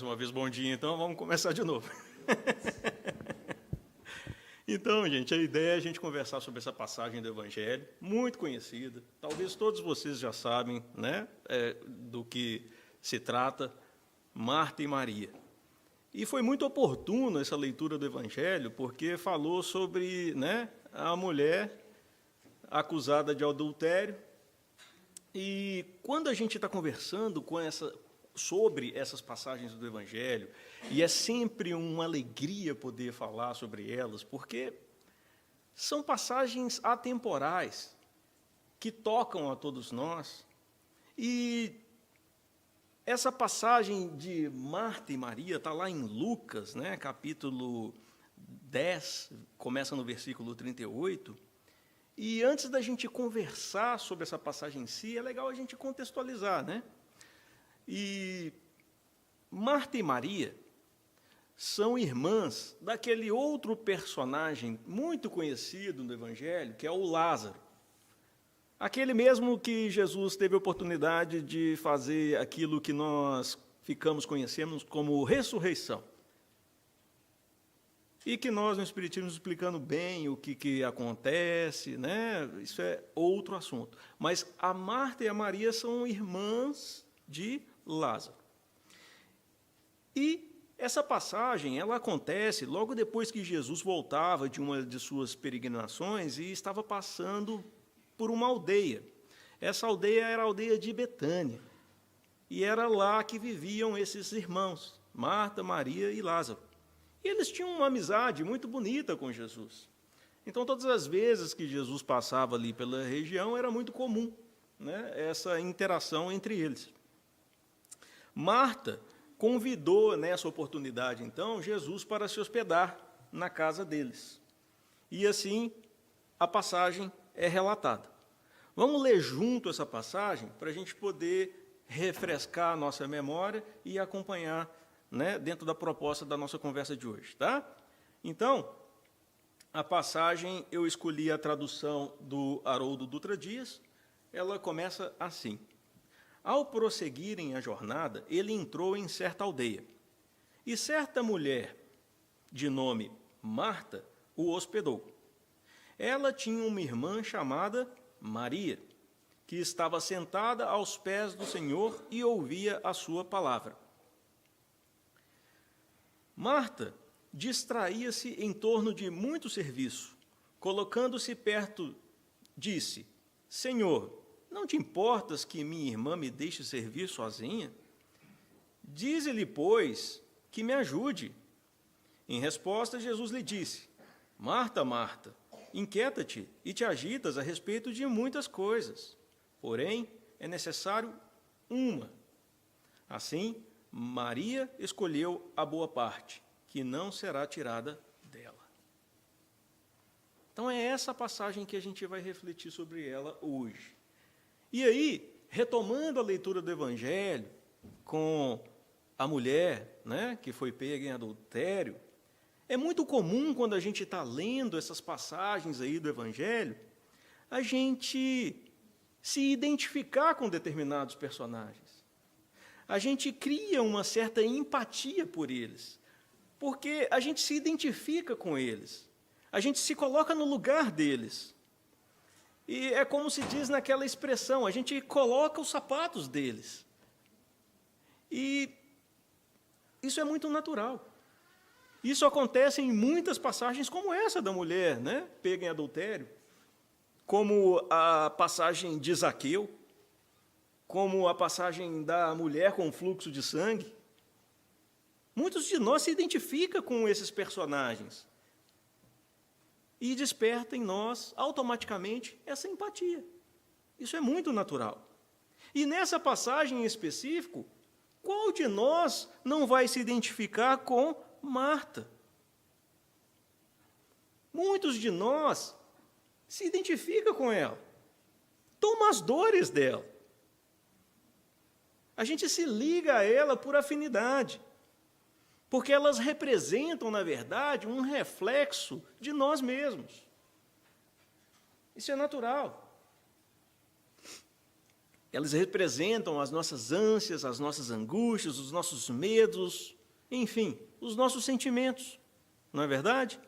Mais uma vez, bom dia, então vamos começar de novo. Então, gente, a ideia é a gente conversar sobre essa passagem do Evangelho, muito conhecida, talvez todos vocês já sabem, né, do que se trata, Marta e Maria. E foi muito oportuna essa leitura do Evangelho, porque falou sobre, né, a mulher acusada de adultério. E quando a gente está conversando sobre essas passagens do Evangelho, e é sempre uma alegria poder falar sobre elas, porque são passagens atemporais, que tocam a todos nós, e essa passagem de Marta e Maria está lá em Lucas, né, capítulo 10, começa no versículo 38, e antes da gente conversar sobre essa passagem em si, é legal a gente contextualizar, né? E Marta e Maria são irmãs daquele outro personagem muito conhecido no Evangelho, que é o Lázaro. Aquele mesmo que Jesus teve a oportunidade de fazer aquilo que nós conhecemos como ressurreição. E que nós, no Espiritismo, explicando bem o que acontece, né? Isso é outro assunto. Mas a Marta e a Maria são irmãs de Lázaro. E essa passagem, ela acontece logo depois que Jesus voltava de uma de suas peregrinações e estava passando por uma aldeia. Essa aldeia era a aldeia de Betânia. E era lá que viviam esses irmãos, Marta, Maria e Lázaro. E eles tinham uma amizade muito bonita com Jesus. Então, todas as vezes que Jesus passava ali pela região, era muito comum, né, essa interação entre eles. Marta convidou, nessa oportunidade, então, Jesus para se hospedar na casa deles. E assim, a passagem é relatada. Vamos ler junto essa passagem para a gente poder refrescar a nossa memória e acompanhar, né, dentro da proposta da nossa conversa de hoje, tá? Então, a passagem, eu escolhi a tradução do Haroldo Dutra Dias, ela começa assim. Ao prosseguirem a jornada, ele entrou em certa aldeia, e certa mulher, de nome Marta, o hospedou. Ela tinha uma irmã chamada Maria, que estava sentada aos pés do Senhor e ouvia a sua palavra. Marta distraía-se em torno de muito serviço. Colocando-se perto, disse, Senhor, não te importas que minha irmã me deixe servir sozinha? Dize-lhe, pois, que me ajude. Em resposta, Jesus lhe disse, Marta, Marta, inquieta-te e te agitas a respeito de muitas coisas. Porém, é necessário uma. Assim, Maria escolheu a boa parte, que não será tirada dela. Então, é essa passagem que a gente vai refletir sobre ela hoje. E aí, retomando a leitura do Evangelho, com a mulher, né, que foi pega em adultério, é muito comum, quando a gente está lendo essas passagens aí do Evangelho, a gente se identificar com determinados personagens. A gente cria uma certa empatia por eles, porque a gente se identifica com eles, a gente se coloca no lugar deles. E é como se diz naquela expressão, a gente coloca os sapatos deles. E isso é muito natural. Isso acontece em muitas passagens, como essa da mulher, né, pega em adultério, como a passagem de Zaqueu, como a passagem da mulher com fluxo de sangue. Muitos de nós se identificam com esses personagens e desperta em nós, automaticamente, essa empatia. Isso é muito natural. E nessa passagem em específico, qual de nós não vai se identificar com Marta? Muitos de nós se identificam com ela, toma as dores dela. A gente se liga a ela por afinidade, porque elas representam, na verdade, um reflexo de nós mesmos. Isso é natural. Elas representam as nossas ânsias, as nossas angústias, os nossos medos, enfim, os nossos sentimentos. Não é verdade?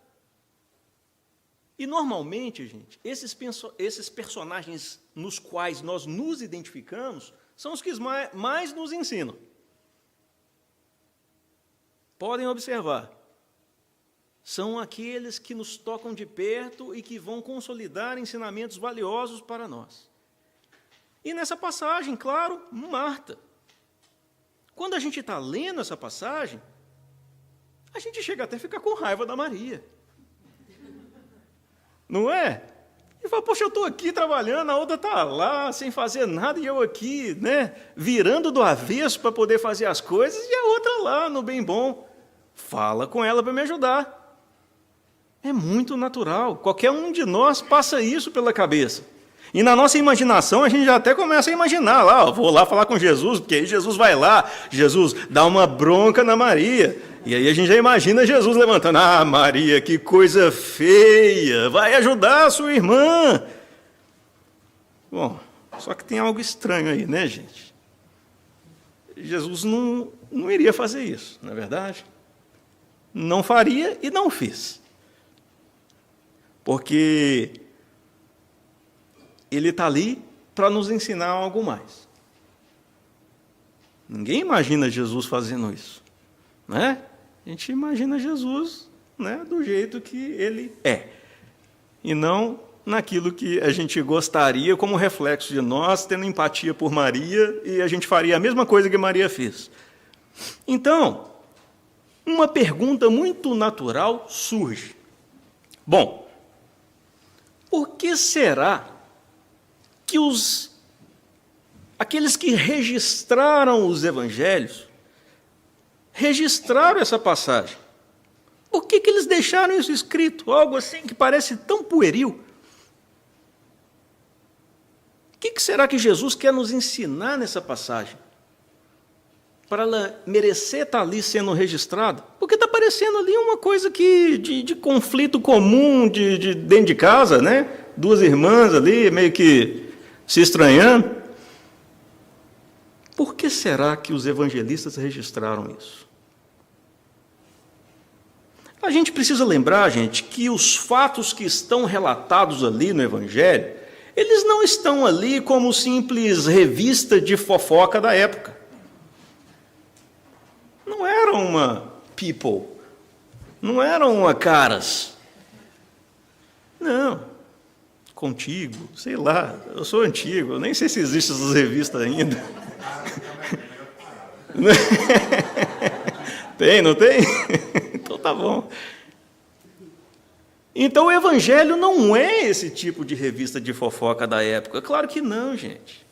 E, normalmente, gente, esses personagens nos quais nós nos identificamos são os que mais nos ensinam. Podem observar. São aqueles que nos tocam de perto e que vão consolidar ensinamentos valiosos para nós. E nessa passagem, claro, Marta. Quando a gente está lendo essa passagem, a gente chega até a ficar com raiva da Maria. Não é? E fala, poxa, eu estou aqui trabalhando, a outra está lá, sem fazer nada, e eu aqui, né, virando do avesso para poder fazer as coisas, e a outra lá, no bem bom. Fala com ela para me ajudar. É muito natural. Qualquer um de nós passa isso pela cabeça. E na nossa imaginação, a gente já até começa a imaginar lá, vou lá falar com Jesus, porque aí Jesus vai lá, Jesus dá uma bronca na Maria. E aí a gente já imagina Jesus levantando, Maria, que coisa feia, vai ajudar a sua irmã. Bom, só que tem algo estranho aí, né, gente? Jesus não iria fazer isso, não é verdade? Não faria e não fez. Porque ele está ali para nos ensinar algo mais. Ninguém imagina Jesus fazendo isso, né? A gente imagina Jesus, né, do jeito que ele é, e não naquilo que a gente gostaria como reflexo de nós, tendo empatia por Maria, e a gente faria a mesma coisa que Maria fez. Então, uma pergunta muito natural surge. Bom, por que será que aqueles que registraram os evangelhos registraram essa passagem? Por que eles deixaram isso escrito? Algo assim que parece tão pueril. O que será que Jesus quer nos ensinar nessa passagem? Para ela merecer estar ali sendo registrada? Porque está parecendo ali uma coisa de conflito comum de dentro de casa, né? Duas irmãs ali, meio que se estranhando. Por que será que os evangelistas registraram isso? A gente precisa lembrar, gente, que os fatos que estão relatados ali no Evangelho, eles não estão ali como simples revista de fofoca da época. Não eram uma People, não eram uma Caras. Não. Contigo, sei lá, eu sou antigo, eu nem sei se existem essas revistas ainda. Tem, não tem? Então tá bom. Então o Evangelho não é esse tipo de revista de fofoca da época. Claro que não, gente.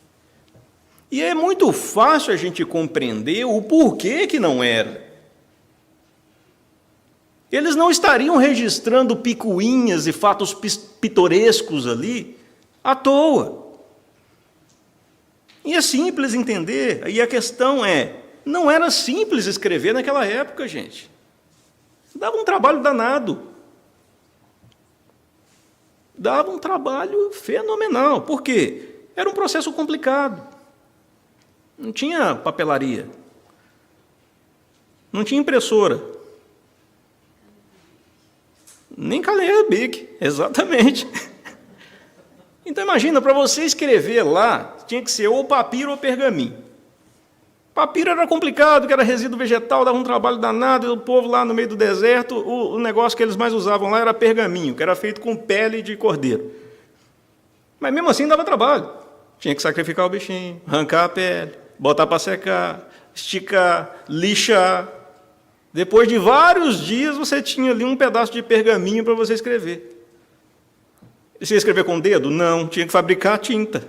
E é muito fácil a gente compreender o porquê que não era. Eles não estariam registrando picuinhas e fatos pitorescos ali à toa. E é simples entender. E a questão é, não era simples escrever naquela época, gente. Dava um trabalho danado. Dava um trabalho fenomenal. Por quê? Era um processo complicado. Não tinha papelaria. Não tinha impressora. Nem caneta Bic, exatamente. Então imagina, para você escrever lá, tinha que ser ou papiro ou pergaminho. Papiro era complicado, que era resíduo vegetal, dava um trabalho danado, e o povo lá no meio do deserto, o negócio que eles mais usavam lá era pergaminho, que era feito com pele de cordeiro. Mas mesmo assim dava trabalho. Tinha que sacrificar o bichinho, arrancar a pele, botar para secar, esticar, lixar. Depois de vários dias, você tinha ali um pedaço de pergaminho para você escrever. E você ia escrever com o dedo? Não, tinha que fabricar tinta.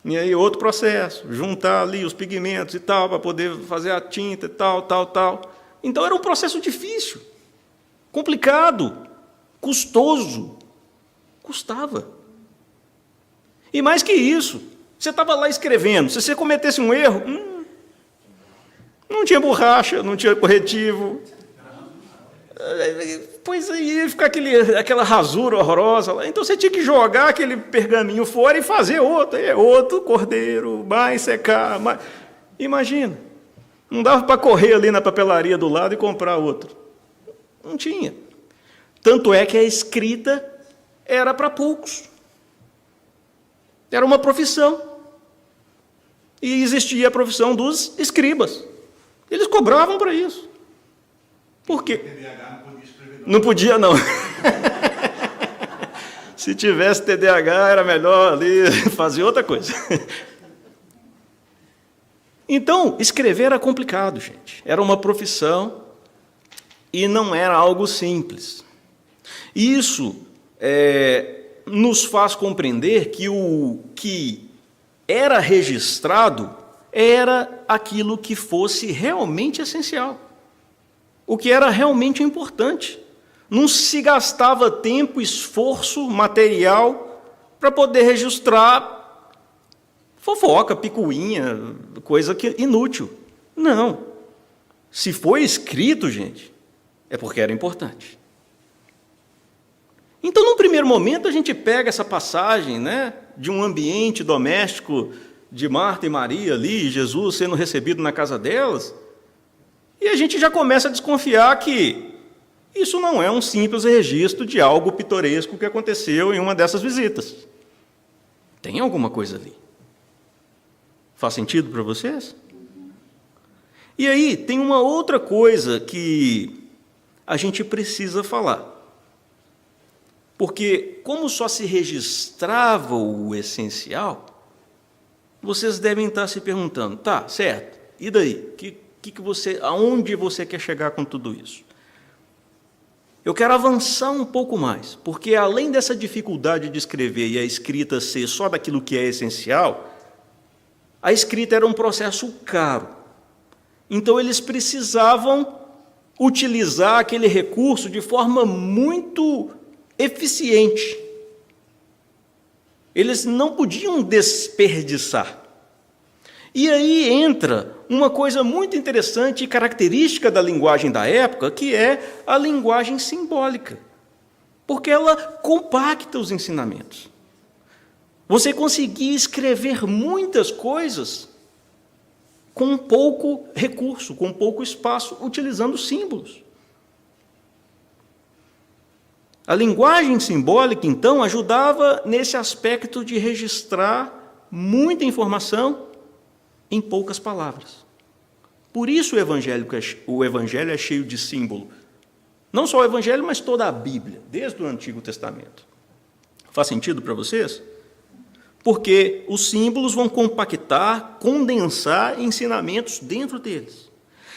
E aí outro processo, juntar ali os pigmentos e tal, para poder fazer a tinta e tal. Então era um processo difícil, complicado, custoso. Custava. E mais que isso, você estava lá escrevendo, se você cometesse um erro, não tinha borracha, não tinha corretivo. Pois aí ia ficar aquela rasura horrorosa lá. Então você tinha que jogar aquele pergaminho fora e fazer outro. Outro cordeiro, mais secar. Mais... Imagina. Não dava para correr ali na papelaria do lado e comprar outro. Não tinha. Tanto é que a escrita era para poucos. Era uma profissão. E existia a profissão dos escribas. Eles cobravam para isso. Por quê? Não podia, não. Se tivesse TDAH, era melhor ali fazer outra coisa. Então, escrever era complicado, gente. Era uma profissão e não era algo simples. Isso nos faz compreender que o que era registrado era aquilo que fosse realmente essencial, o que era realmente importante. Não se gastava tempo, esforço, material para poder registrar fofoca, picuinha, coisa inútil. Não. Se foi escrito, gente, é porque era importante. Então, num primeiro momento, a gente pega essa passagem, né, de um ambiente doméstico de Marta e Maria ali, Jesus sendo recebido na casa delas, e a gente já começa a desconfiar que isso não é um simples registro de algo pitoresco que aconteceu em uma dessas visitas. Tem alguma coisa ali. Faz sentido para vocês? E aí, tem uma outra coisa que a gente precisa falar. Porque, como só se registrava o essencial, vocês devem estar se perguntando, tá, certo, e daí? Aonde você quer chegar com tudo isso? Eu quero avançar um pouco mais, porque além dessa dificuldade de escrever e a escrita ser só daquilo que é essencial, a escrita era um processo caro. Então, eles precisavam utilizar aquele recurso de forma muito eficiente. Eles não podiam desperdiçar. E aí entra uma coisa muito interessante e característica da linguagem da época, que é a linguagem simbólica, porque ela compacta os ensinamentos. Você conseguia escrever muitas coisas com pouco recurso, com pouco espaço, utilizando símbolos. A linguagem simbólica, então, ajudava nesse aspecto de registrar muita informação em poucas palavras. Por isso o Evangelho é cheio de símbolo. Não só o Evangelho, mas toda a Bíblia, desde o Antigo Testamento. Faz sentido para vocês? Porque os símbolos vão compactar, condensar ensinamentos dentro deles.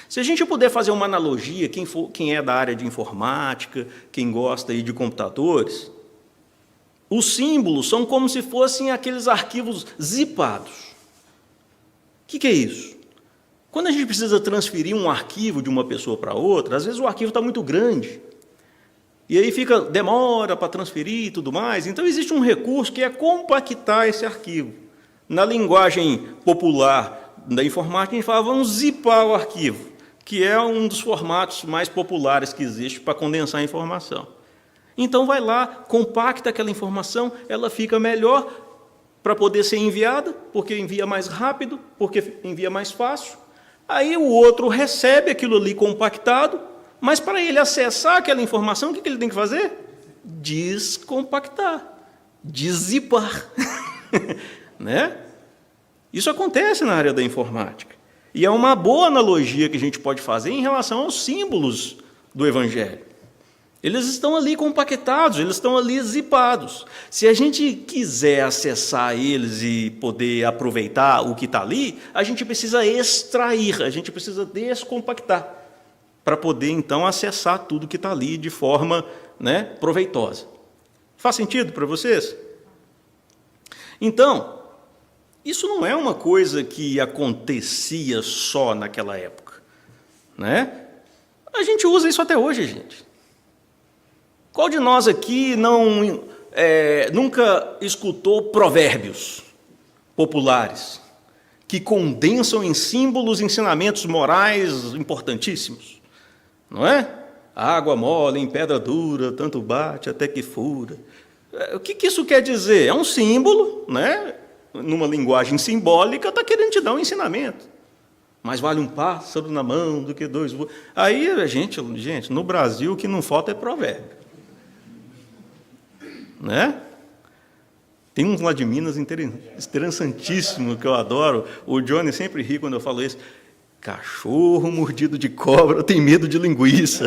Se a gente puder fazer uma analogia, quem é da área de informática, quem gosta aí de computadores, os símbolos são como se fossem aqueles arquivos zipados. O que é isso? Quando a gente precisa transferir um arquivo de uma pessoa para outra, às vezes o arquivo está muito grande. E aí demora para transferir e tudo mais. Então, existe um recurso que é compactar esse arquivo. Na linguagem popular da informática, a gente fala, vamos zipar o arquivo, que é um dos formatos mais populares que existe para condensar a informação. Então, vai lá, compacta aquela informação, ela fica melhor para poder ser enviada, porque envia mais rápido, porque envia mais fácil. Aí o outro recebe aquilo ali compactado, mas para ele acessar aquela informação, o que ele tem que fazer? Descompactar, deszipar. Né? Isso acontece na área da informática. E é uma boa analogia que a gente pode fazer em relação aos símbolos do Evangelho. Eles estão ali compactados, eles estão ali zipados. Se a gente quiser acessar eles e poder aproveitar o que está ali, a gente precisa extrair, a gente precisa descompactar, para poder, então, acessar tudo que está ali de forma, né, proveitosa. Faz sentido para vocês? Então, isso não é uma coisa que acontecia só naquela época. Né? A gente usa isso até hoje, gente. Qual de nós aqui nunca escutou provérbios populares que condensam em símbolos ensinamentos morais importantíssimos? Não é? A água mole em pedra dura, tanto bate até que fura. O que isso quer dizer? É um símbolo, né? Numa linguagem simbólica, está querendo te dar um ensinamento. Mais vale um pássaro na mão do que dois voos. Aí, gente, no Brasil o que não falta é provérbio. Né? Tem um lá de Minas interessantíssimo que eu adoro. O Johnny sempre ri quando eu falo isso. Cachorro mordido de cobra tem medo de linguiça.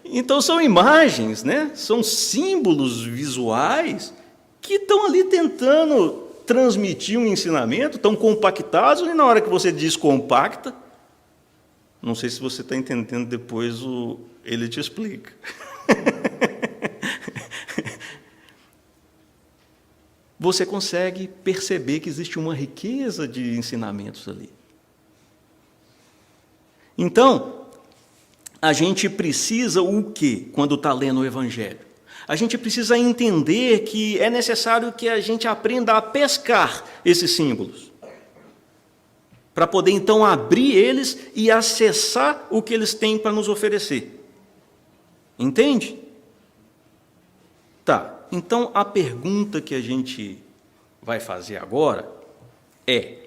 Então são imagens, né? São símbolos visuais que estão ali tentando transmitir um ensinamento, estão compactados, e na hora que você descompacta, não sei se você está entendendo, depois ele te explica. Você consegue perceber que existe uma riqueza de ensinamentos ali. Então, a gente precisa o quê quando está lendo o Evangelho? A gente precisa entender que é necessário que a gente aprenda a pescar esses símbolos, para poder, então, abrir eles e acessar o que eles têm para nos oferecer. Entende? Tá. Então, a pergunta que a gente vai fazer agora é: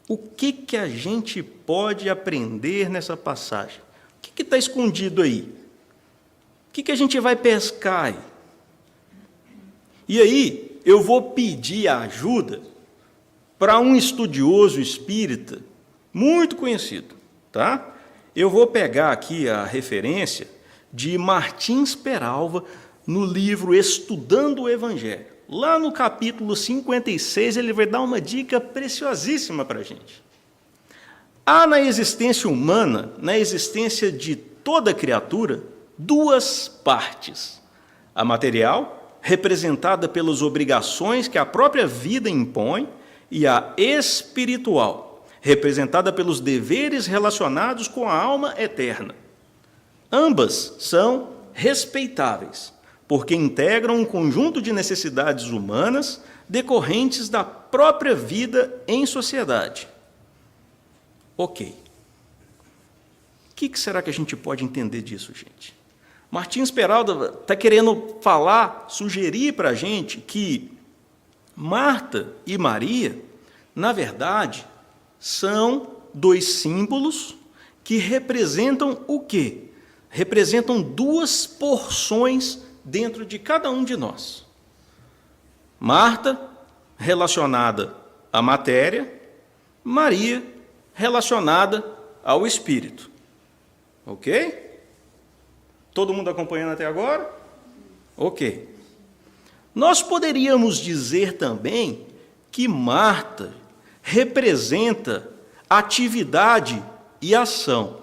o que a gente pode aprender nessa passagem? O que está escondido aí? O que a gente vai pescar aí? E aí, eu vou pedir a ajuda para um estudioso espírita muito conhecido, tá? Eu vou pegar aqui a referência de Martins Peralva, no livro Estudando o Evangelho. Lá no capítulo 56, ele vai dar uma dica preciosíssima para a gente. Há na existência humana, na existência de toda criatura, duas partes. A material, representada pelas obrigações que a própria vida impõe, e a espiritual, representada pelos deveres relacionados com a alma eterna. Ambas são respeitáveis, porque integram um conjunto de necessidades humanas decorrentes da própria vida em sociedade. Ok. O que será que a gente pode entender disso, gente? Martins Peralva está querendo falar, sugerir para a gente que Marta e Maria, na verdade, são dois símbolos que representam o quê? Representam duas porções dentro de cada um de nós. Marta, relacionada à matéria, Maria, relacionada ao espírito. Ok? Todo mundo acompanhando até agora? Ok. Nós poderíamos dizer também que Marta representa atividade e ação.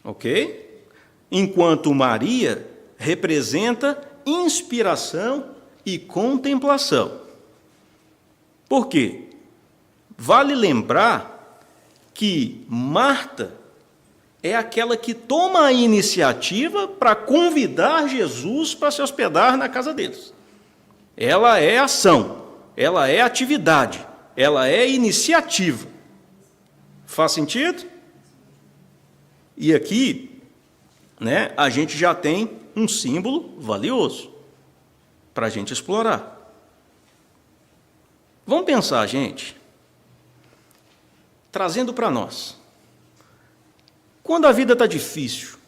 Ok? Enquanto Maria representa inspiração e contemplação. Por quê? Vale lembrar que Marta é aquela que toma a iniciativa para convidar Jesus para se hospedar na casa deles. Ela é ação, ela é atividade, ela é iniciativa. Faz sentido? E aqui, né, a gente já tem um símbolo valioso para a gente explorar. Vamos pensar, gente, trazendo para nós. Quando a vida está difícil,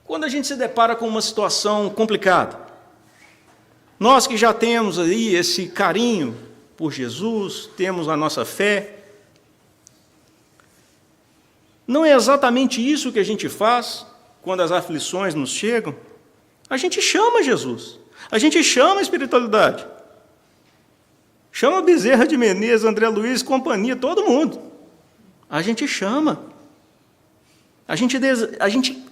quando a gente se depara com uma situação complicada, nós que já temos aí esse carinho por Jesus, temos a nossa fé, não é exatamente isso que a gente faz quando as aflições nos chegam? A gente chama Jesus, a gente chama a espiritualidade, chama Bezerra de Menezes, André Luiz, companhia, todo mundo. A gente chama. A gente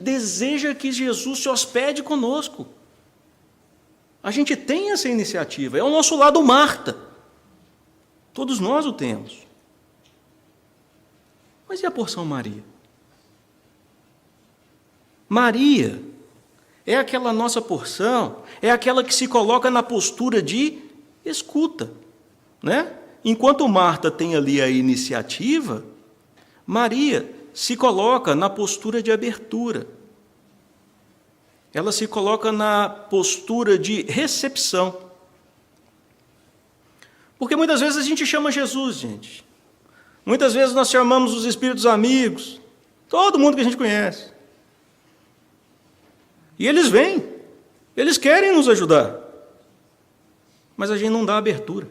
deseja que Jesus se hospede conosco. A gente tem essa iniciativa, é o nosso lado Marta. Todos nós o temos. Mas e a porção Maria? Maria é aquela nossa porção, é aquela que se coloca na postura de escuta, né? Enquanto Marta tem ali a iniciativa, Maria se coloca na postura de abertura. Ela se coloca na postura de recepção. Porque muitas vezes a gente chama Jesus, gente. Muitas vezes nós chamamos os espíritos amigos, todo mundo que a gente conhece. E eles vêm, eles querem nos ajudar. Mas a gente não dá abertura.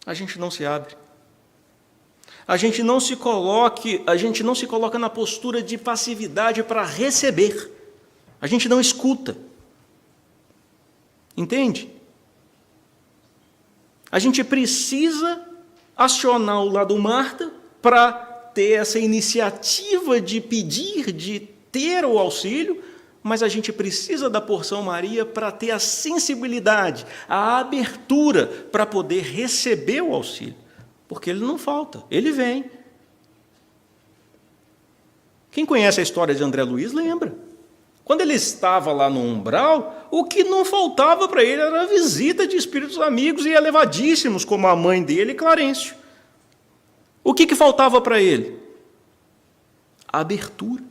A gente não se abre. A gente não se coloca na postura de passividade para receber. A gente não escuta. Entende? A gente precisa acionar o lado Marta para ter essa iniciativa de pedir, de ter o auxílio, mas a gente precisa da porção Maria para ter a sensibilidade, a abertura para poder receber o auxílio. Porque ele não falta, ele vem. Quem conhece a história de André Luiz lembra. Quando ele estava lá no umbral, o que não faltava para ele era a visita de espíritos amigos e elevadíssimos, como a mãe dele, Clarencio. O que faltava para ele? A abertura.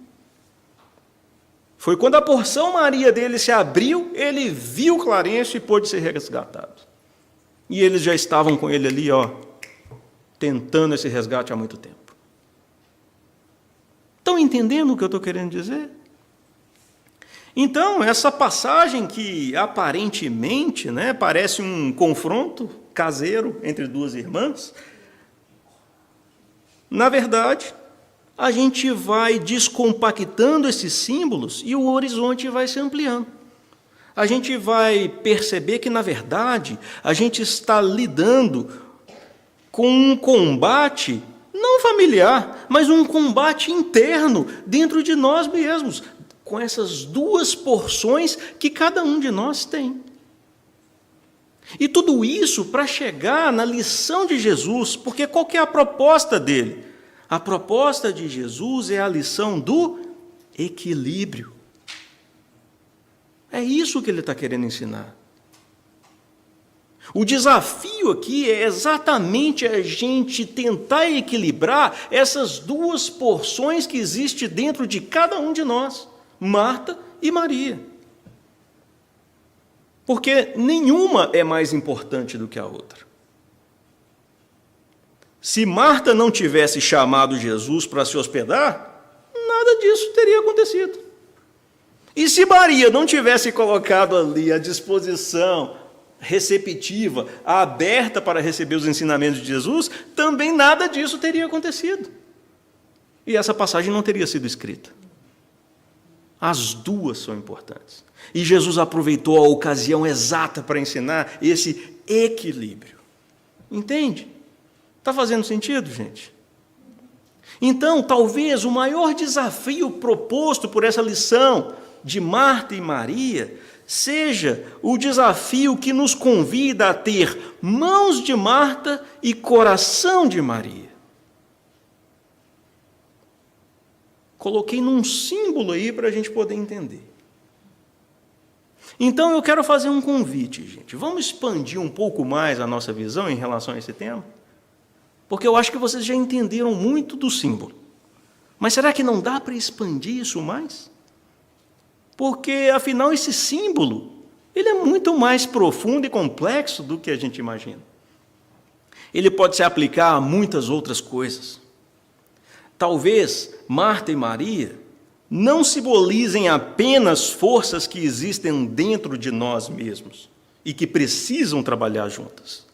Foi quando a porção Maria dele se abriu, ele viu Clarencio e pôde ser resgatado. E eles já estavam com ele ali, tentando esse resgate há muito tempo. Estão entendendo o que eu estou querendo dizer? Então, essa passagem que aparentemente parece um confronto caseiro entre duas irmãs, na verdade, a gente vai descompactando esses símbolos e o horizonte vai se ampliando. A gente vai perceber que, na verdade, a gente está lidando com um combate não familiar, mas um combate interno dentro de nós mesmos, com essas duas porções que cada um de nós tem. E tudo isso para chegar na lição de Jesus, porque qual que é a proposta dele? A proposta de Jesus é a lição do equilíbrio. É isso que ele está querendo ensinar. O desafio aqui é exatamente a gente tentar equilibrar essas duas porções que existem dentro de cada um de nós, Marta e Maria. Porque nenhuma é mais importante do que a outra. Se Marta não tivesse chamado Jesus para se hospedar, nada disso teria acontecido. E se Maria não tivesse colocado ali à disposição receptiva, aberta para receber os ensinamentos de Jesus, também nada disso teria acontecido. E essa passagem não teria sido escrita. As duas são importantes. E Jesus aproveitou a ocasião exata para ensinar esse equilíbrio. Entende? Está fazendo sentido, gente? Então, talvez o maior desafio proposto por essa lição de Marta e Maria seja o desafio que nos convida a ter mãos de Marta e coração de Maria. Coloquei num símbolo aí para a gente poder entender. Então, eu quero fazer um convite, gente. Vamos expandir um pouco mais a nossa visão em relação a esse tema? Porque eu acho que vocês já entenderam muito do símbolo. Mas será que não dá para expandir isso mais? Porque, afinal, esse símbolo, ele é muito mais profundo e complexo do que a gente imagina. Ele pode se aplicar a muitas outras coisas. Talvez Marta e Maria não simbolizem apenas forças que existem dentro de nós mesmos e que precisam trabalhar juntas.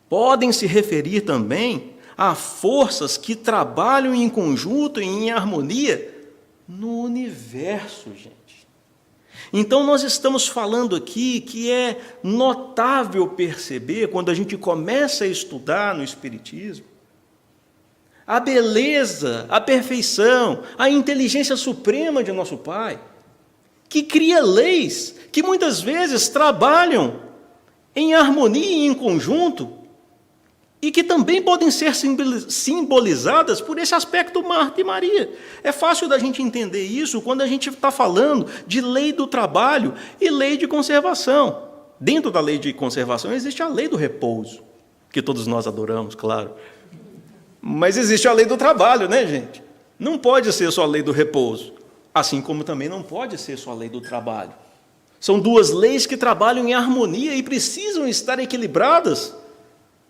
Podem se referir também a forças que trabalham em conjunto e em harmonia no universo, gente. Então, nós estamos falando aqui que é notável perceber, quando a gente começa a estudar no Espiritismo, a beleza, a perfeição, a inteligência suprema de nosso Pai, que cria leis que muitas vezes trabalham em harmonia e em conjunto, e que também podem ser simbolizadas por esse aspecto Marta e Maria. É fácil da gente entender isso quando a gente está falando de lei do trabalho e lei de conservação. Dentro da lei de conservação existe a lei do repouso, que todos nós adoramos, claro. Mas existe a lei do trabalho, né, gente? Não pode ser só a lei do repouso, assim como também não pode ser só a lei do trabalho. São duas leis que trabalham em harmonia e precisam estar equilibradas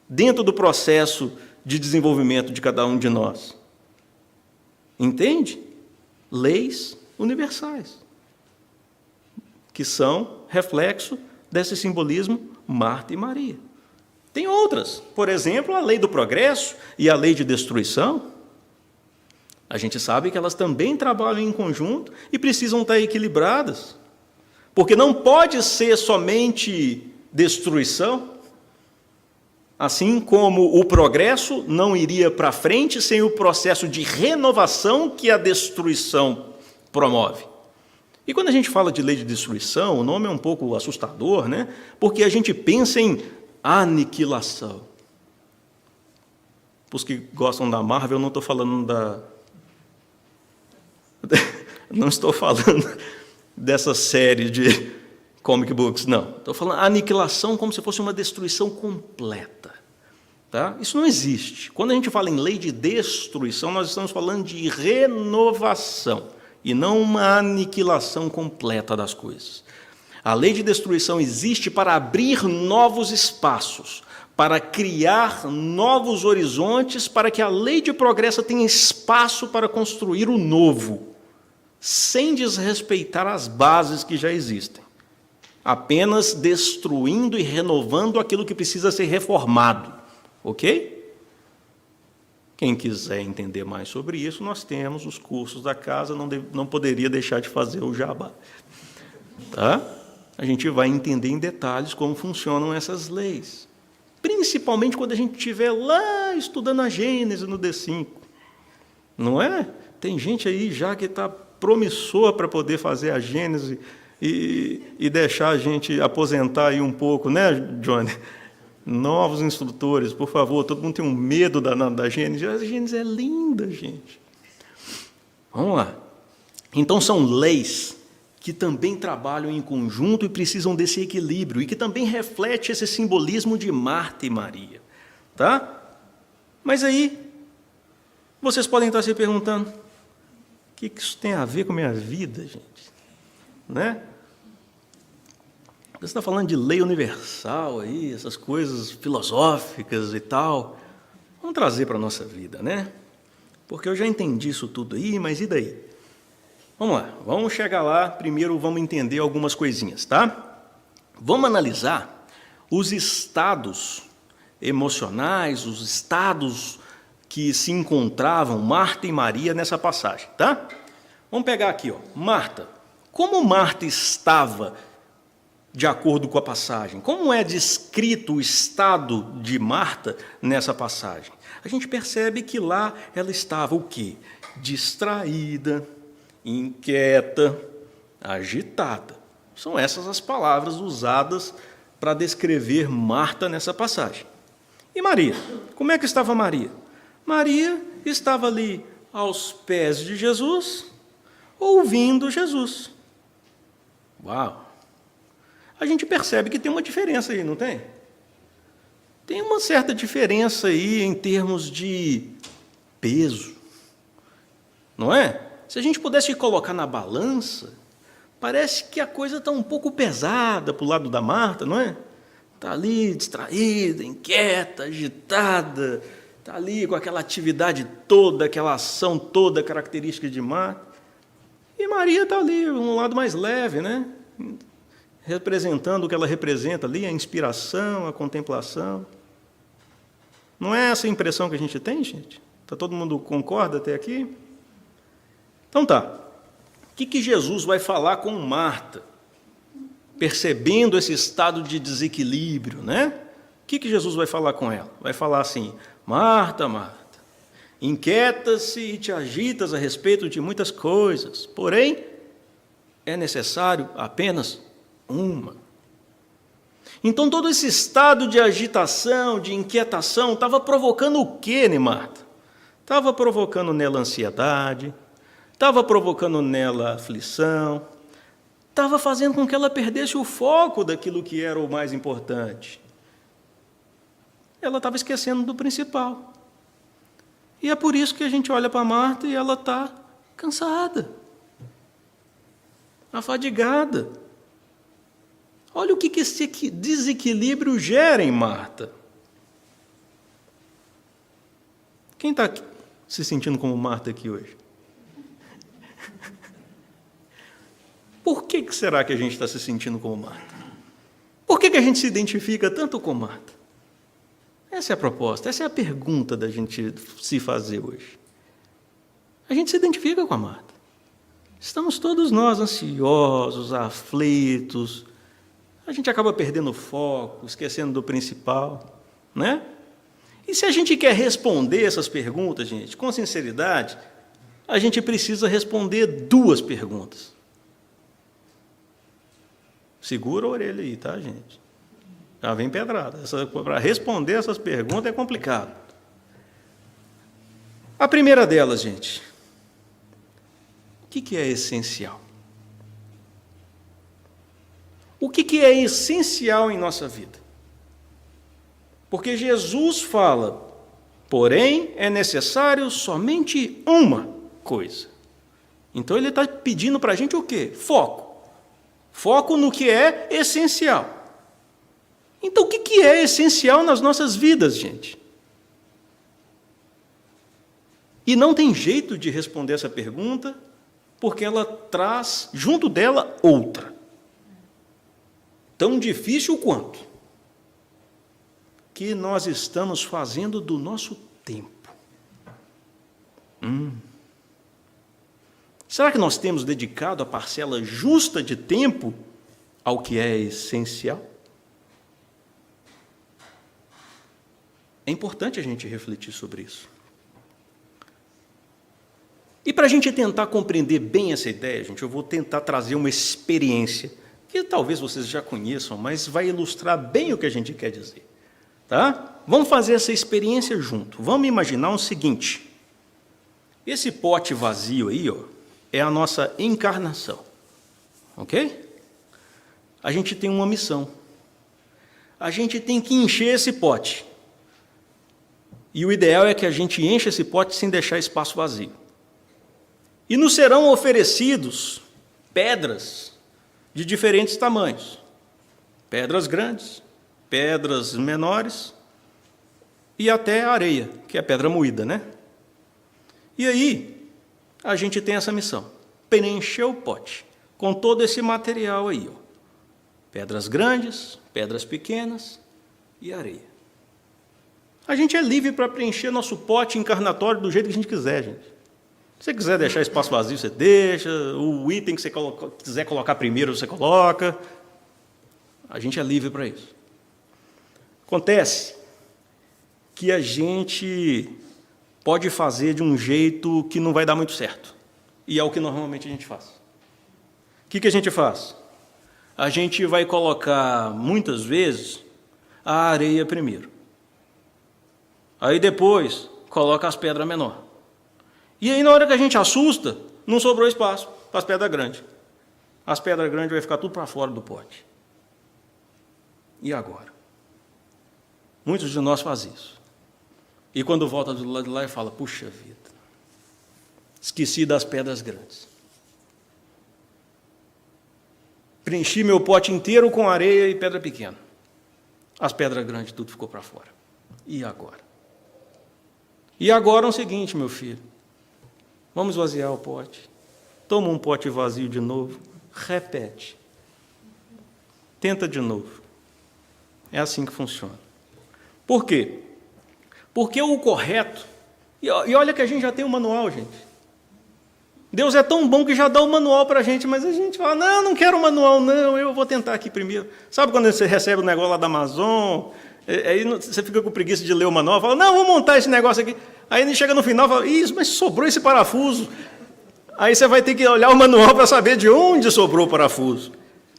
dentro do processo de desenvolvimento de cada um de nós. Entende? Leis universais, que são reflexo desse simbolismo Marta e Maria. Tem outras, por exemplo, a lei do progresso e a lei de destruição. A gente sabe que elas também trabalham em conjunto e precisam estar equilibradas, porque não pode ser somente destruição, assim como o progresso não iria para frente sem o processo de renovação que a destruição promove. E quando a gente fala de lei de destruição, o nome é um pouco assustador, né? Porque a gente pensa em aniquilação. Para os que gostam da Marvel, eu não estou falando não estou falando dessa série de comic books, não. Estou falando aniquilação como se fosse uma destruição completa. Tá? Isso não existe. Quando a gente fala em lei de destruição, nós estamos falando de renovação e não uma aniquilação completa das coisas. A lei de destruição existe para abrir novos espaços, para criar novos horizontes, para que a lei de progresso tenha espaço para construir o novo, sem desrespeitar as bases que já existem, apenas destruindo e renovando aquilo que precisa ser reformado. Ok? Quem quiser entender mais sobre isso, nós temos os cursos da casa, não poderia deixar de fazer o jabá. Tá? A gente vai entender em detalhes como funcionam essas leis, principalmente quando a gente estiver lá estudando a Gênesis no D5. Não é? Tem gente aí já que está promissor para poder fazer a Gênesis e deixar a gente aposentar aí um pouco, né, Johnny? Novos instrutores, por favor, todo mundo tem um medo da Gênesis. A Gênesis é linda, gente. Vamos lá. Então, são leis que também trabalham em conjunto e precisam desse equilíbrio, e que também reflete esse simbolismo de Marta e Maria. Tá? Mas aí, vocês podem estar se perguntando, o que isso tem a ver com a minha vida, gente? Né? Você está falando de lei universal aí, essas coisas filosóficas e tal. Vamos trazer para a nossa vida, né? Porque eu já entendi isso tudo aí, mas e daí? Vamos lá, vamos chegar lá. Primeiro vamos entender algumas coisinhas, tá? Vamos analisar os estados emocionais, os estados que se encontravam Marta e Maria nessa passagem, tá? Vamos pegar aqui, ó, Marta. Como Marta estava de acordo com a passagem? Como é descrito o estado de Marta nessa passagem? A gente percebe que lá ela estava o quê? Distraída, inquieta, agitada. São essas as palavras usadas para descrever Marta nessa passagem. E Maria? Como é que estava Maria? Maria estava ali aos pés de Jesus, ouvindo Jesus. Uau! A gente percebe que tem uma diferença aí, não tem? Tem uma certa diferença aí em termos de peso, não é? Se a gente pudesse colocar na balança, parece que a coisa está um pouco pesada para o lado da Marta, não é? Está ali distraída, inquieta, agitada, está ali com aquela atividade toda, aquela ação toda característica de Marta. E Maria está ali, um lado mais leve, né? Representando o que ela representa ali, a inspiração, a contemplação. Não é essa a impressão que a gente tem, gente? Todo mundo concorda até aqui? Então tá. O que Jesus vai falar com Marta, percebendo esse estado de desequilíbrio, né? O que Jesus vai falar com ela? Vai falar assim: Marta, Marta, inquietas-se e te agitas a respeito de muitas coisas, porém, é necessário apenas uma. Então, todo esse estado de agitação, de inquietação, estava provocando o quê, né, Marta? Estava provocando nela ansiedade, estava provocando nela aflição, estava fazendo com que ela perdesse o foco daquilo que era o mais importante. Ela estava esquecendo do principal. E é por isso que a gente olha para Marta e ela está cansada, afadigada. Olha o que esse desequilíbrio gera em Marta. Quem está se sentindo como Marta aqui hoje? Por que será que a gente está se sentindo como Marta? Por que a gente se identifica tanto com Marta? Essa é a proposta, essa é a pergunta da gente se fazer hoje. A gente se identifica com a Marta. Estamos todos nós ansiosos, aflitos. A gente acaba perdendo o foco, esquecendo do principal, né? E se a gente quer responder essas perguntas, gente, com sinceridade, a gente precisa responder 2 perguntas. Segura a orelha aí, tá, gente? Já vem pedrada. Para responder essas perguntas é complicado. A primeira delas, gente, o que é essencial? O que é essencial em nossa vida? Porque Jesus fala, porém, é necessário somente uma coisa. Então, ele está pedindo para a gente o quê? Foco. Foco no que é essencial. Então, o que é essencial nas nossas vidas, gente? E não tem jeito de responder essa pergunta, porque ela traz, junto dela, outra. Tão difícil quanto que nós estamos fazendo do nosso tempo. Será que nós temos dedicado a parcela justa de tempo ao que é essencial? É importante a gente refletir sobre isso. E para a gente tentar compreender bem essa ideia, gente, eu vou tentar trazer uma experiência que talvez vocês já conheçam, mas vai ilustrar bem o que a gente quer dizer. Tá? Vamos fazer essa experiência junto. Vamos imaginar o seguinte. Esse pote vazio aí, ó, é a nossa encarnação. Ok? A gente tem uma missão. A gente tem que encher esse pote. E o ideal é que a gente encha esse pote sem deixar espaço vazio. E nos serão oferecidos pedras de diferentes tamanhos. Pedras grandes, pedras menores e até areia, que é pedra moída, né? E aí, a gente tem essa missão, preencher o pote com todo esse material aí, ó. Pedras grandes, pedras pequenas e areia. A gente é livre para preencher nosso pote encarnatório do jeito que a gente quiser, gente. Se você quiser deixar espaço vazio, você deixa. O item que você quiser colocar primeiro, você coloca. A gente é livre para isso. Acontece que a gente pode fazer de um jeito que não vai dar muito certo. E é o que normalmente a gente faz. O que a gente faz? A gente vai colocar, muitas vezes, a areia primeiro. Aí depois, coloca as pedras menores. E aí, na hora que a gente assusta, não sobrou espaço para as pedras grandes. As pedras grandes vão ficar tudo para fora do pote. E agora? Muitos de nós fazem isso. E quando volta do lado de lá, fala, puxa vida, esqueci das pedras grandes. Preenchi meu pote inteiro com areia e pedra pequena. As pedras grandes, tudo ficou para fora. E agora? E agora é o seguinte, meu filho. Vamos esvaziar o pote. Toma um pote vazio de novo. Repete. Tenta de novo. É assim que funciona. Por quê? Porque o correto... E olha que a gente já tem um manual, gente. Deus é tão bom que já dá o manual para a gente, mas a gente fala, não quero o manual, não, eu vou tentar aqui primeiro. Sabe quando você recebe o negócio lá da Amazon, aí você fica com preguiça de ler o manual, fala, não, vou montar esse negócio aqui. Aí chega no final e fala, isso, mas sobrou esse parafuso. Aí você vai ter que olhar o manual para saber de onde sobrou o parafuso.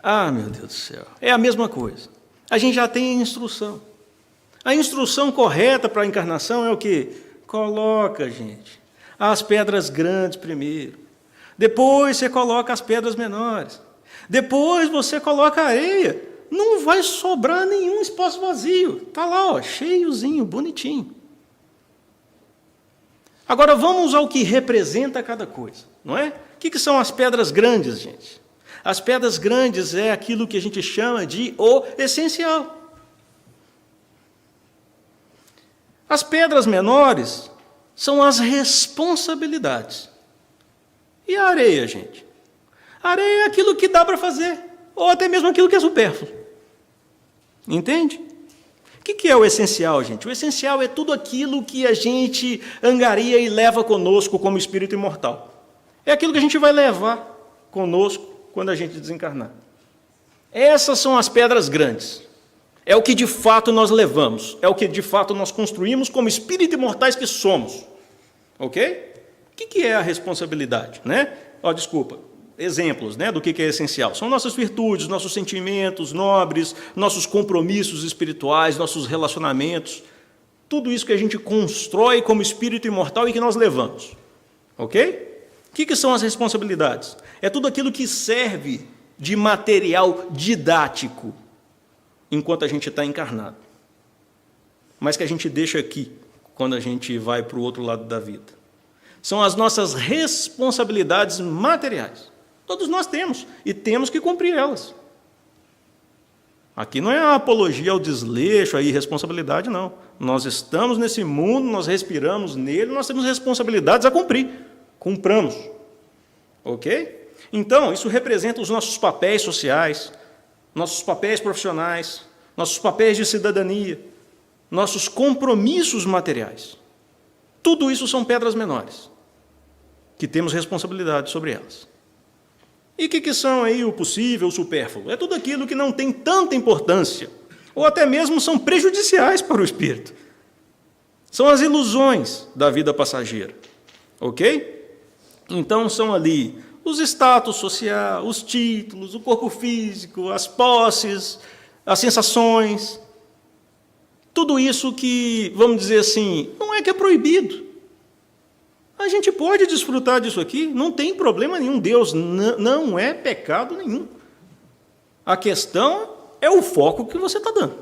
Ah, meu Deus do céu, é a mesma coisa. A gente já tem a instrução. A instrução correta para a encarnação é o quê? Coloca, gente, as pedras grandes primeiro. Depois você coloca as pedras menores. Depois você coloca a areia. Não vai sobrar nenhum espaço vazio. Está lá, ó, cheiozinho, bonitinho. Agora vamos ao que representa cada coisa, não é? O que são as pedras grandes, gente? As pedras grandes é aquilo que a gente chama de o essencial. As pedras menores são as responsabilidades. E a areia, gente? A areia é aquilo que dá para fazer, ou até mesmo aquilo que é supérfluo. Entende? O que é o essencial, gente? O essencial é tudo aquilo que a gente angaria e leva conosco como espírito imortal. É aquilo que a gente vai levar conosco quando a gente desencarnar. Essas são as pedras grandes. É o que de fato nós levamos. É o que de fato nós construímos como espíritos imortais que somos. Ok? O que é a responsabilidade? Né? Exemplos, né, do que é essencial. São nossas virtudes, nossos sentimentos nobres, nossos compromissos espirituais, nossos relacionamentos. Tudo isso que a gente constrói como espírito imortal e que nós levamos. Ok? O que são as responsabilidades? É tudo aquilo que serve de material didático enquanto a gente está encarnado, mas que a gente deixa aqui quando a gente vai para o outro lado da vida. São as nossas responsabilidades materiais. Todos nós temos, e temos que cumprir elas. Aqui não é a apologia ao desleixo, à irresponsabilidade, não. Nós estamos nesse mundo, nós respiramos nele, nós temos responsabilidades a cumprir. Cumpramos. Ok? Então, isso representa os nossos papéis sociais, nossos papéis profissionais, nossos papéis de cidadania, nossos compromissos materiais. Tudo isso são pedras menores, que temos responsabilidade sobre elas. E o que são aí o possível, o supérfluo? É tudo aquilo que não tem tanta importância, ou até mesmo são prejudiciais para o espírito. São as ilusões da vida passageira. Ok? Então são ali os status social, os títulos, o corpo físico, as posses, as sensações. Tudo isso que, vamos dizer assim, não é que é proibido. A gente pode desfrutar disso aqui, não tem problema nenhum. Deus não é pecado nenhum. A questão é o foco que você está dando.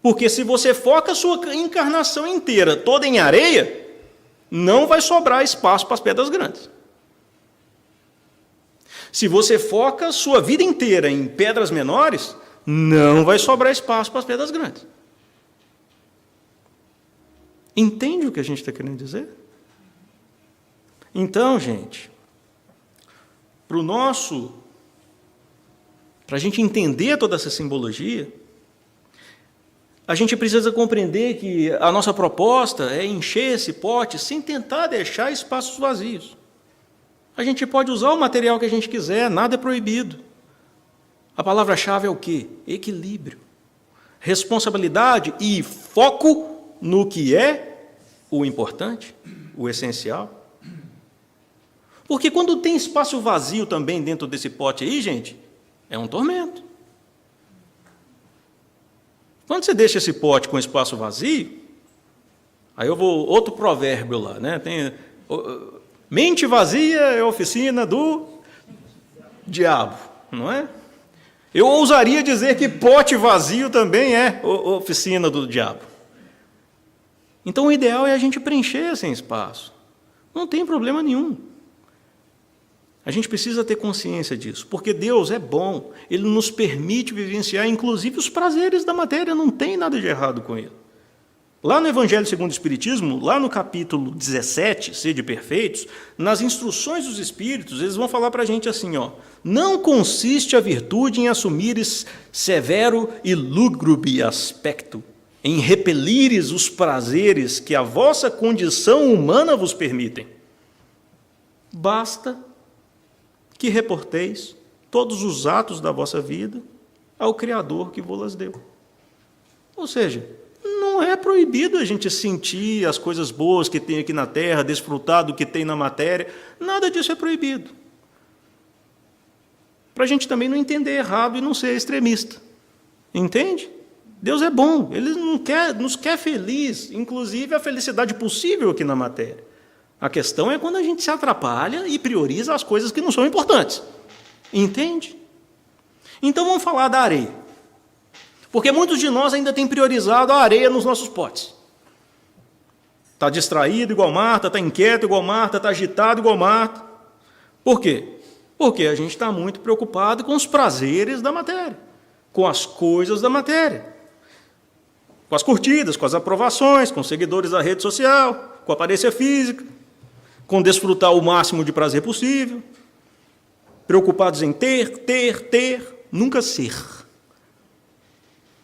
Porque se você foca a sua encarnação inteira toda em areia, não vai sobrar espaço para as pedras grandes. Se você foca a sua vida inteira em pedras menores, não vai sobrar espaço para as pedras grandes. Entende o que a gente está querendo dizer? Então, gente, para a gente entender toda essa simbologia, a gente precisa compreender que a nossa proposta é encher esse pote sem tentar deixar espaços vazios. A gente pode usar o material que a gente quiser, nada é proibido. A palavra-chave é o quê? Equilíbrio. Responsabilidade e foco no que é o importante, o essencial. Porque quando tem espaço vazio também dentro desse pote aí, gente, é um tormento. Quando você deixa esse pote com espaço vazio, aí eu vou, outro provérbio lá, né? Tem, mente vazia é oficina do diabo, não é? Eu ousaria dizer que pote vazio também é oficina do diabo. Então, o ideal é a gente preencher esse espaço. Não tem problema nenhum. A gente precisa ter consciência disso, porque Deus é bom, Ele nos permite vivenciar, inclusive, os prazeres da matéria, não tem nada de errado com Ele. Lá no Evangelho segundo o Espiritismo, lá no capítulo 17, Sede Perfeitos, nas instruções dos Espíritos, eles vão falar para a gente assim, ó, não consiste a virtude em assumires severo e lúgubre aspecto, em repelires os prazeres que a vossa condição humana vos permitem. Basta que reporteis todos os atos da vossa vida ao Criador que vos deu. Ou seja, não é proibido a gente sentir as coisas boas que tem aqui na Terra, desfrutar do que tem na matéria, nada disso é proibido. Para a gente também não entender errado e não ser extremista. Entende? Deus é bom, Ele nos quer feliz, inclusive a felicidade possível aqui na matéria. A questão é quando a gente se atrapalha e prioriza as coisas que não são importantes. Entende? Então vamos falar da areia. Porque muitos de nós ainda têm priorizado a areia nos nossos potes. Está distraído igual Marta, está inquieto igual Marta, está agitado igual Marta. Por quê? Porque a gente está muito preocupado com os prazeres da matéria, com as coisas da matéria, com as curtidas, com as aprovações, com os seguidores da rede social, com a aparência física, com desfrutar o máximo de prazer possível, preocupados em ter, nunca ser.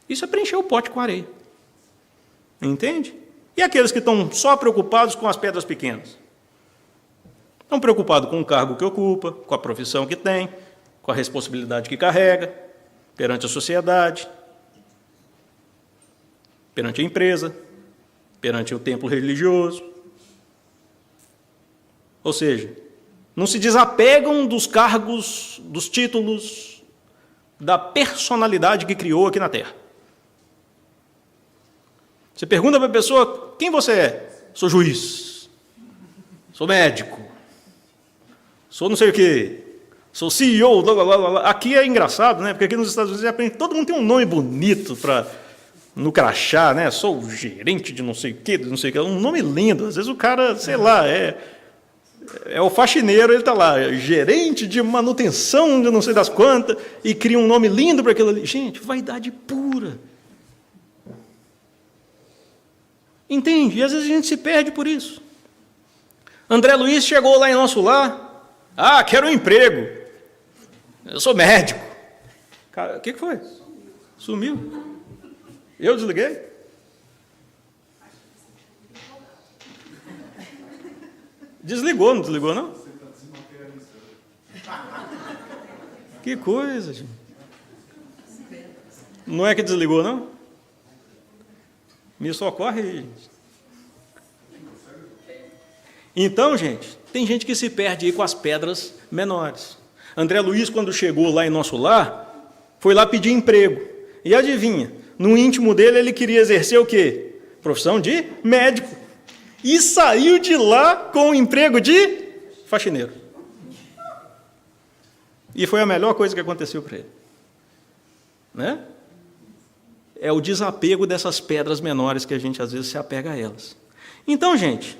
Isso é preencher o pote com areia. Entende? E aqueles que estão só preocupados com as pedras pequenas? Estão preocupados com o cargo que ocupa, com a profissão que tem, com a responsabilidade que carrega perante a sociedade, perante a empresa, perante o templo religioso. Ou seja, não se desapegam dos cargos, dos títulos, da personalidade que criou aqui na Terra. Você pergunta para a pessoa, quem você é? Sou juiz, sou médico, sou não sei o quê, sou CEO, blá, blá, blá, blá. Aqui é engraçado, né? Porque aqui nos Estados Unidos todo mundo tem um nome bonito no crachá, né? Sou gerente de não sei o quê, de não sei o quê. Um nome lindo. Às vezes o cara, sei lá, é o faxineiro, ele está lá, gerente de manutenção de não sei das quantas, e cria um nome lindo para aquilo ali. Gente, vaidade pura. Entende? E às vezes a gente se perde por isso. André Luiz chegou lá em nosso lar. Quero um emprego. Eu sou médico. Cara, o que foi? Sumiu. Eu desliguei? Desligou, não desligou, não? Que coisa, gente. Não é que desligou, não? Me socorre aí, gente. Então, gente, tem gente que se perde aí com as pedras menores. André Luiz, quando chegou lá em nosso lar, foi lá pedir emprego. E adivinha, no íntimo dele ele queria exercer o quê? Profissão de médico. E saiu de lá com o emprego de faxineiro. E foi a melhor coisa que aconteceu para ele. Né? É o desapego dessas pedras menores que a gente às vezes se apega a elas. Então, gente,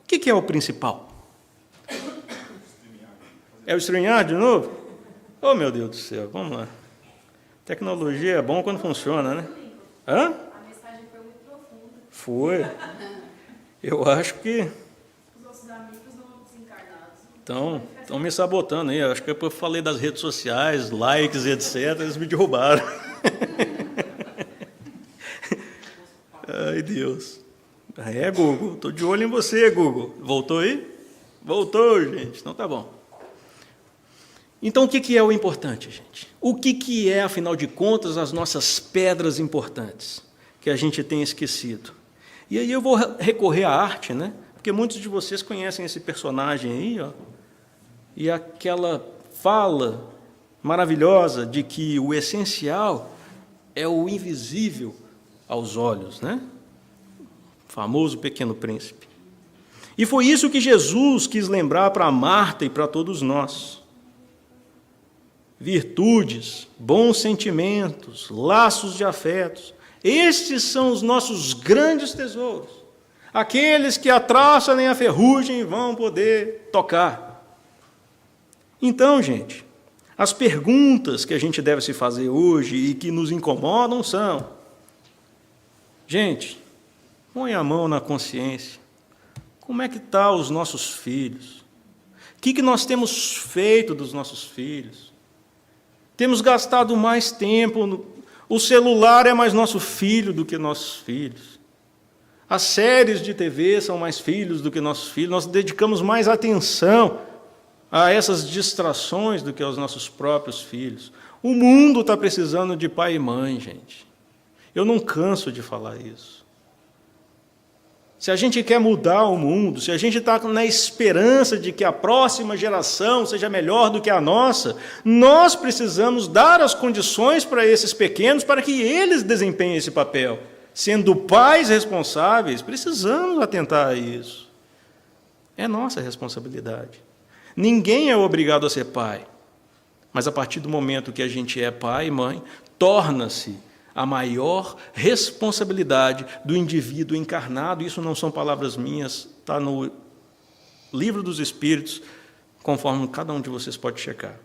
o que é o principal? É o StreamYard de novo? Oh, meu Deus do céu, vamos lá. Tecnologia é bom quando funciona, né? Hã? A mensagem foi muito profunda. Foi. Eu acho que... Os nossos amigos não desencarnados. Estão me sabotando aí. Eu acho que eu falei das redes sociais, likes e etc. Eles me derrubaram. Ai, Deus. Google. Estou de olho em você, Google. Voltou aí? Voltou, gente. Então tá bom. Então, o que é o importante, gente? O que é, afinal de contas, as nossas pedras importantes que a gente tem esquecido? E aí eu vou recorrer à arte, né? Porque muitos de vocês conhecem esse personagem aí, ó, e aquela fala maravilhosa de que o essencial é o invisível aos olhos, né? O famoso Pequeno Príncipe. E foi isso que Jesus quis lembrar para Marta e para todos nós. Virtudes, bons sentimentos, laços de afetos, estes são os nossos grandes tesouros, aqueles que a traça nem a ferrugem vão poder tocar. Então, gente, as perguntas que a gente deve se fazer hoje e que nos incomodam são: gente, põe a mão na consciência, como é que estão os nossos filhos? O que nós temos feito dos nossos filhos? Temos gastado mais tempo, o celular é mais nosso filho do que nossos filhos. As séries de TV são mais filhos do que nossos filhos. Nós dedicamos mais atenção a essas distrações do que aos nossos próprios filhos. O mundo está precisando de pai e mãe, gente. Eu não canso de falar isso. Se a gente quer mudar o mundo, se a gente está na esperança de que a próxima geração seja melhor do que a nossa, nós precisamos dar as condições para esses pequenos para que eles desempenhem esse papel. Sendo pais responsáveis, precisamos atentar a isso. É nossa responsabilidade. Ninguém é obrigado a ser pai, mas a partir do momento que a gente é pai e mãe, torna-se a maior responsabilidade do indivíduo encarnado, isso não são palavras minhas, está no Livro dos Espíritos, conforme cada um de vocês pode checar.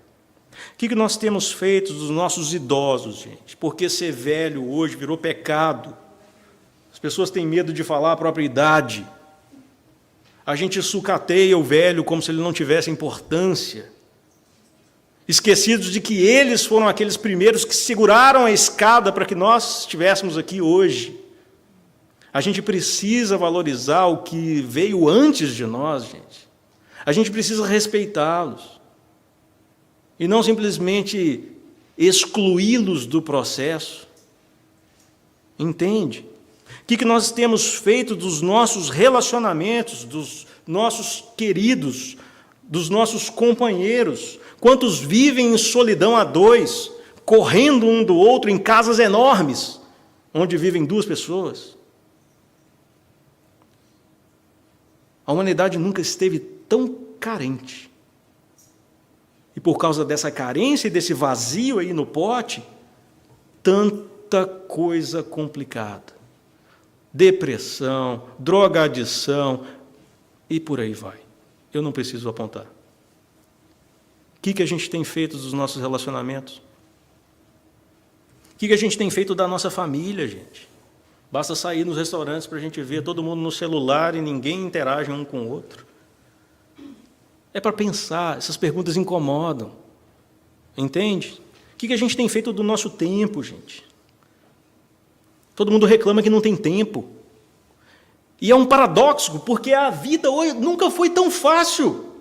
O que nós temos feito dos nossos idosos, gente? Porque ser velho hoje virou pecado. As pessoas têm medo de falar a própria idade. A gente sucateia o velho como se ele não tivesse importância. Esquecidos de que eles foram aqueles primeiros que seguraram a escada para que nós estivéssemos aqui hoje. A gente precisa valorizar o que veio antes de nós, gente. A gente precisa respeitá-los. E não simplesmente excluí-los do processo. Entende? O que nós temos feito dos nossos relacionamentos, dos nossos queridos, dos nossos companheiros? Quantos vivem em solidão a dois, correndo um do outro em casas enormes, onde vivem duas pessoas? A humanidade nunca esteve tão carente. E por causa dessa carência e desse vazio aí no pote, tanta coisa complicada. Depressão, drogadição e por aí vai. Eu não preciso apontar. O que a gente tem feito dos nossos relacionamentos? O que a gente tem feito da nossa família, gente? Basta sair nos restaurantes para a gente ver todo mundo no celular e ninguém interage um com o outro. É para pensar, essas perguntas incomodam. Entende? O que a gente tem feito do nosso tempo, gente? Todo mundo reclama que não tem tempo. E é um paradoxo, porque a vida hoje nunca foi tão fácil.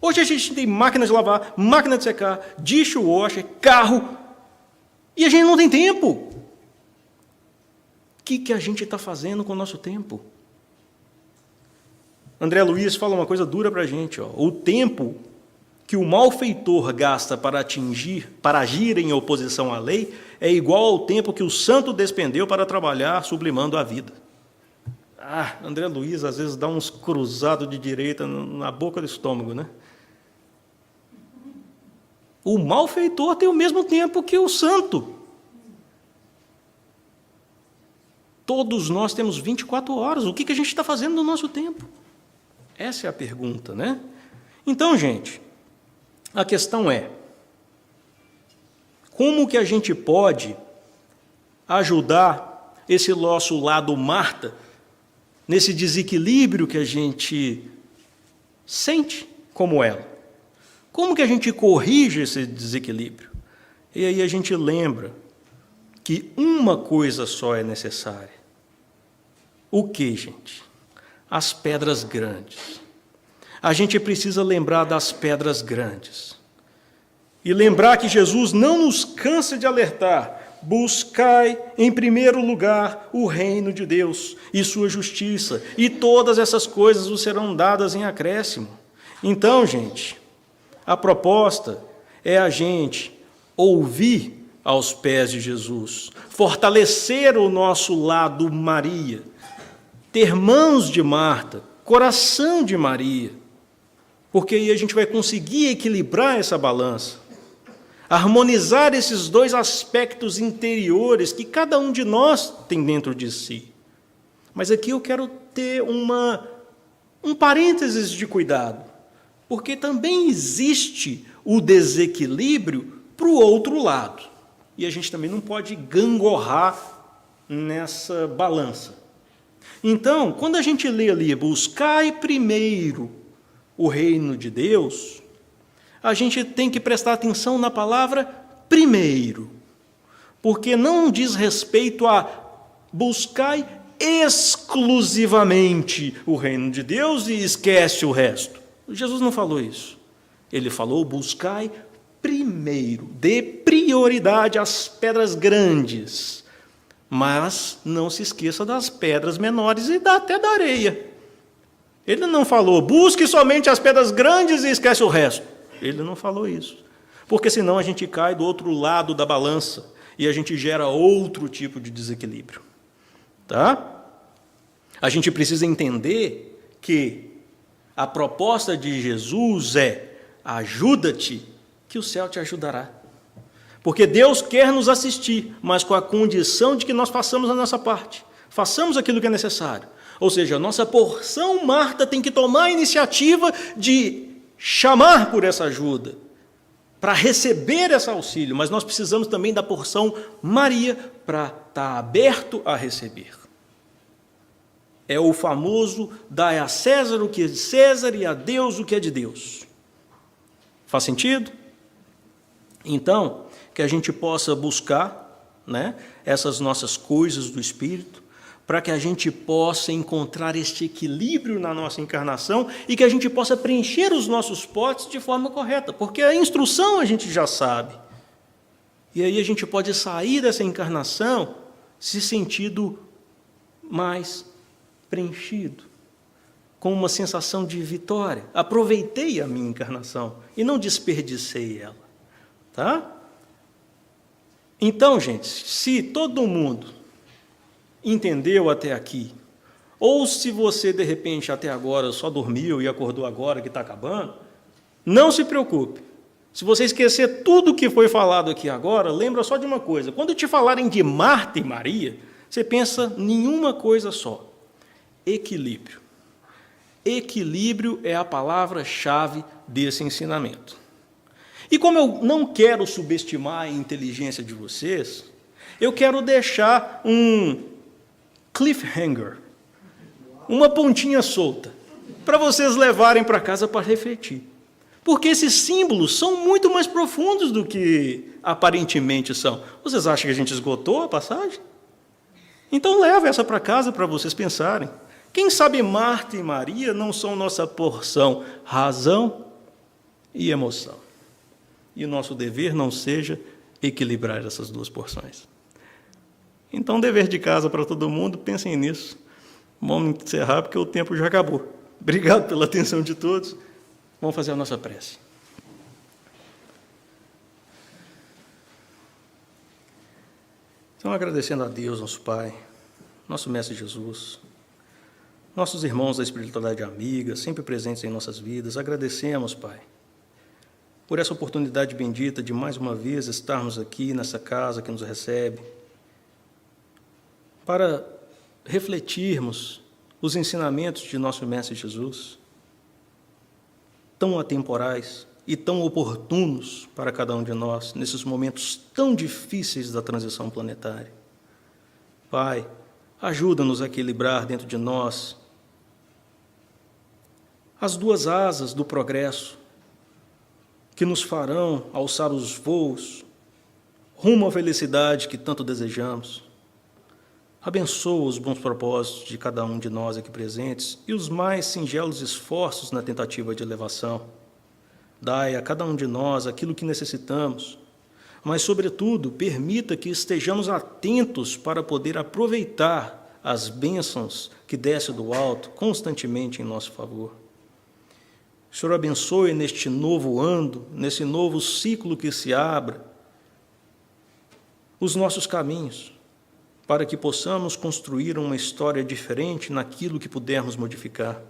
Hoje a gente tem máquina de lavar, máquina de secar, dishwasher, carro, e a gente não tem tempo. O que a gente está fazendo com o nosso tempo? André Luiz fala uma coisa dura para a gente. O tempo que o malfeitor gasta para agir em oposição à lei, é igual ao tempo que o santo despendeu para trabalhar sublimando a vida. André Luiz às vezes dá uns cruzados de direita na boca do estômago, né? O malfeitor tem o mesmo tempo que o santo. Todos nós temos 24 horas. O que a gente está fazendo no nosso tempo? Essa é a pergunta, né? Então, gente, a questão é: como que a gente pode ajudar esse nosso lado Marta nesse desequilíbrio que a gente sente como ela? Como que a gente corrige esse desequilíbrio? E aí a gente lembra que uma coisa só é necessária. O que, gente? As pedras grandes. A gente precisa lembrar das pedras grandes. E lembrar que Jesus não nos cansa de alertar: buscai em primeiro lugar o reino de Deus e sua justiça, e todas essas coisas vos serão dadas em acréscimo. Então, gente, a proposta é a gente ouvir aos pés de Jesus, fortalecer o nosso lado Maria, ter mãos de Marta, coração de Maria, porque aí a gente vai conseguir equilibrar essa balança, harmonizar esses dois aspectos interiores que cada um de nós tem dentro de si. Mas aqui eu quero ter um parênteses de cuidado, porque também existe o desequilíbrio para o outro lado. E a gente também não pode gangorrar nessa balança. Então, quando a gente lê ali: buscai primeiro o reino de Deus, a gente tem que prestar atenção na palavra primeiro, porque não diz respeito a buscai exclusivamente o reino de Deus e esquece o resto. Jesus não falou isso. Ele falou: buscai primeiro, dê prioridade às pedras grandes, mas não se esqueça das pedras menores e até da areia. Ele não falou: busque somente as pedras grandes e esquece o resto. Ele não falou isso, porque senão a gente cai do outro lado da balança e a gente gera outro tipo de desequilíbrio. Tá? A gente precisa entender que a proposta de Jesus é: ajuda-te, que o céu te ajudará. Porque Deus quer nos assistir, mas com a condição de que nós façamos a nossa parte. Façamos aquilo que é necessário. Ou seja, a nossa porção Marta tem que tomar a iniciativa de chamar por essa ajuda, para receber esse auxílio, mas nós precisamos também da porção Maria para estar aberto a receber. É o famoso dai a César o que é de César e a Deus o que é de Deus. Faz sentido? Então, que a gente possa buscar, né, essas nossas coisas do Espírito, para que a gente possa encontrar este equilíbrio na nossa encarnação e que a gente possa preencher os nossos potes de forma correta, porque a instrução a gente já sabe. E aí a gente pode sair dessa encarnação se sentindo mais preenchido, com uma sensação de vitória. Aproveitei a minha encarnação e não desperdicei ela. Tá? Então, gente, se todo mundo entendeu até aqui, ou se você, de repente, até agora só dormiu e acordou agora que está acabando, não se preocupe. Se você esquecer tudo que foi falado aqui agora, lembra só de uma coisa. Quando te falarem de Marta e Maria, você pensa em uma coisa só: equilíbrio. Equilíbrio é a palavra-chave desse ensinamento. E como eu não quero subestimar a inteligência de vocês, eu quero deixar um cliffhanger, uma pontinha solta, para vocês levarem para casa para refletir. Porque esses símbolos são muito mais profundos do que aparentemente são. Vocês acham que a gente esgotou a passagem? Então leve essa para casa para vocês pensarem. Quem sabe Marta e Maria não são nossa porção razão e emoção. E o nosso dever não seja equilibrar essas duas porções. Então, dever de casa para todo mundo, pensem nisso. Vamos encerrar porque o tempo já acabou. Obrigado pela atenção de todos. Vamos fazer a nossa prece. Então, agradecendo a Deus, nosso Pai, nosso Mestre Jesus, nossos irmãos da espiritualidade amiga, sempre presentes em nossas vidas, agradecemos, Pai, por essa oportunidade bendita de mais uma vez estarmos aqui nessa casa que nos recebe, para refletirmos os ensinamentos de nosso Mestre Jesus, tão atemporais e tão oportunos para cada um de nós, nesses momentos tão difíceis da transição planetária. Pai, ajuda-nos a equilibrar dentro de nós as duas asas do progresso que nos farão alçar os voos rumo à felicidade que tanto desejamos. Abençoa os bons propósitos de cada um de nós aqui presentes e os mais singelos esforços na tentativa de elevação. Dai a cada um de nós aquilo que necessitamos, mas, sobretudo, permita que estejamos atentos para poder aproveitar as bênçãos que desce do alto constantemente em nosso favor. O Senhor abençoe neste novo ano, nesse novo ciclo que se abra, os nossos caminhos, para que possamos construir uma história diferente naquilo que pudermos modificar.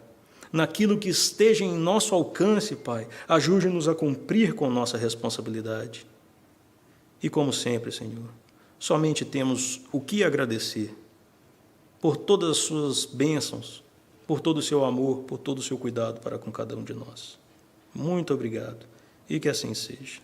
Naquilo que esteja em nosso alcance, Pai, ajude-nos a cumprir com nossa responsabilidade. E como sempre, Senhor, somente temos o que agradecer por todas as suas bênçãos, por todo o seu amor, por todo o seu cuidado para com cada um de nós. Muito obrigado, e que assim seja.